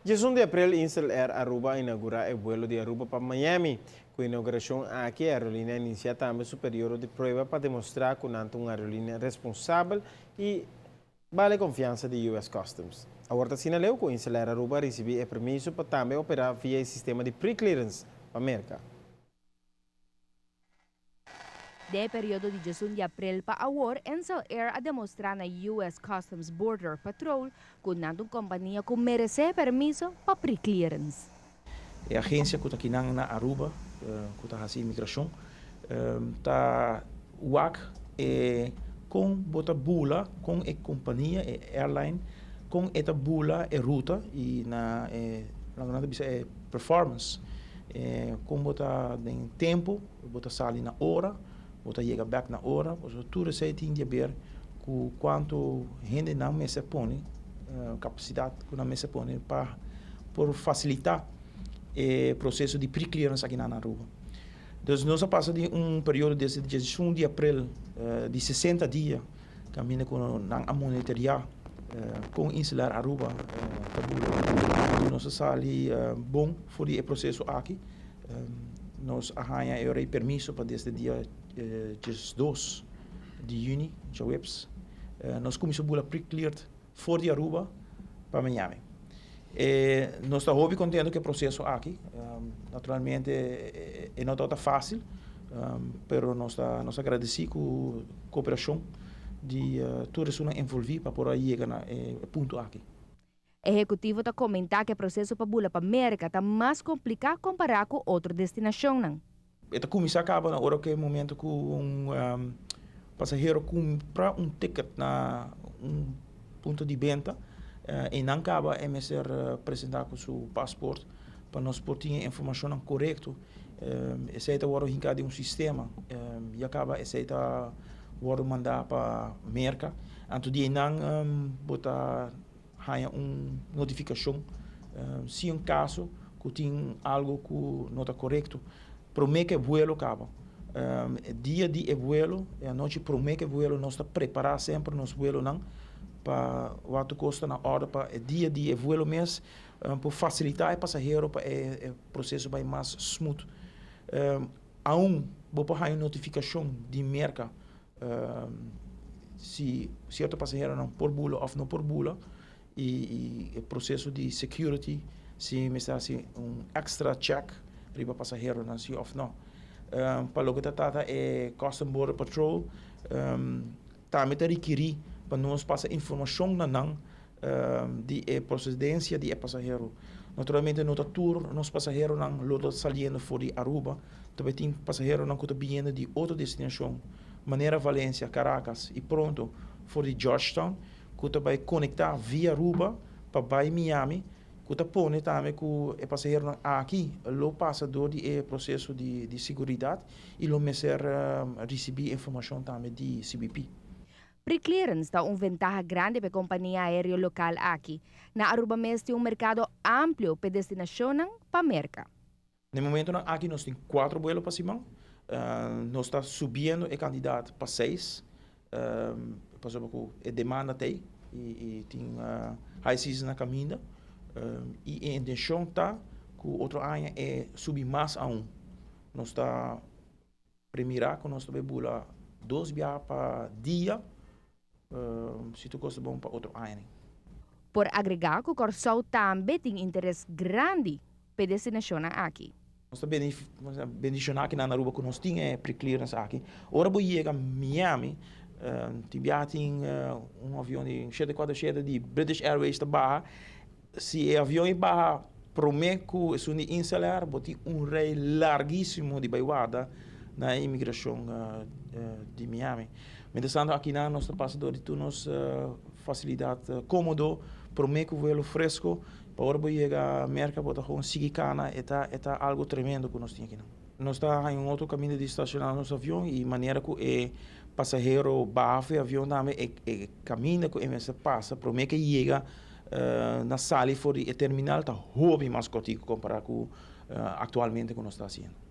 16 de abril, Insel Air Aruba inaugura el vuelo de Aruba para Miami. Com a inauguração aqui, a aerolínea inicia também o período de prova para demonstrar que é uma aerolínea responsável e vale confiança de US Customs. Agora, sinaleu que o Insel Air Aruba recebeu o permisso para também operar via o sistema de pre-clearance para a América. De período de 16 de abril para agora, Insel Air a demonstrar na US Customs Border Patrol que uma companhia que merece permisso para pre-clearance. A agência que está aqui na Aruba, que está fazendo imigração, está UAC com bota bula com a companhia, a airline, com esta bula e ruta e na performance, com bota em tempo, bota sair na hora, bota chega back na hora, tudo isso tem de ver com quanto gente na mesa põe, capacidade que na mesa põe para por facilitar o processo de pre-clearance aqui na Aruba. Então, nós passamos de período desde 16 de abril de 60 dias, caminhando com a monitoria com Insular Aruba. Nós saímos bom por o processo aqui. Nós arranjamos o permisso para desde dia 2 de junho, nós começamos a pre-cleared for de Aruba para Miami. Nós estamos muito contentes com o processo aqui. Naturalmente, não está fácil, mas nós agradecemos a cooperação de todos os envolvidos para poder chegar ao ponto aqui. O executivo está comentando que o processo para bula para a América está mais complicado comparado com outra destinação. Está começando a acabar na hora que o momento que passageiro compra ticket na ponto de venda. E não acaba a ser apresentar com seu passaporte para nós ter a informação correta. Esse é o que de sistema e acaba esse o mandar para a América. Então, de não botar notificação se um caso que tem algo que não está correto, promete que o vuelo acaba. Dia de vuelo, a noite promete que o vuelo nós está preparar sempre nosso vuelo não para o custa na hora para o dia de vuelo mesmo, para facilitar o passageiro para o processo vai mais smooth. Vou para a notificação de merca se certo passageiro não por bula ou não por bula e o processo de security se me está assim extra check riba passageiro não se ou não. Para o que trata é Customs Border Patrol também requerir para nós passar informação na de procedência de passageiro. Naturalmente, no tour, nos passageiros não lotam saindo fora de Aruba, também tem passageiros não que estão vindo de outra destinação, maneira Valência, Caracas e pronto, fora de Georgetown, que vai conectar via Aruba para Miami, que põe também que o passageiro aqui, o passador de processo de segurança e o messer receber informação também de CBP. Pre-clearance dá ventaja grande para a companhia aérea local aqui. Na Aruba mesmo tem mercado amplo para destinação para a América. No momento aqui nós temos 4 vuelos para Simão. Nós estamos subindo o candidato para 6. Por exemplo, a demanda tem e tem high season na caminho. E a intenção está que o outro ano é subir mais a 1. Nós estamos primeiro que nós estamos bula 2 viagens para dia. Se tu gosta bom para outro ano. Por agregar que o Corsol também tem interesse grande para destinação aqui. Nós estamos beneficiando aqui na Aruba que nós temos pre-clearance aqui. Ora, vou chegar a Miami, tem avião de 747 de British Airways da Barra. Se o avião é Barra, promete que se unir instalar, vou ter rei larguíssimo de Baiwada na imigração de Miami. Interessante aqui na nossa passadora de nos facilidade cômodo, promete o vuelo fresco, para chegar à América, para conseguir cana, é algo tremendo que nós temos aqui. Nós estamos em outro caminho de estacionar nosso avião e maneira que o passageiro baixa o avião também é caminho que o passa, promete que chega na sala fora e terminal está muito mais contigo comparado com atualmente que nós estamos fazendo.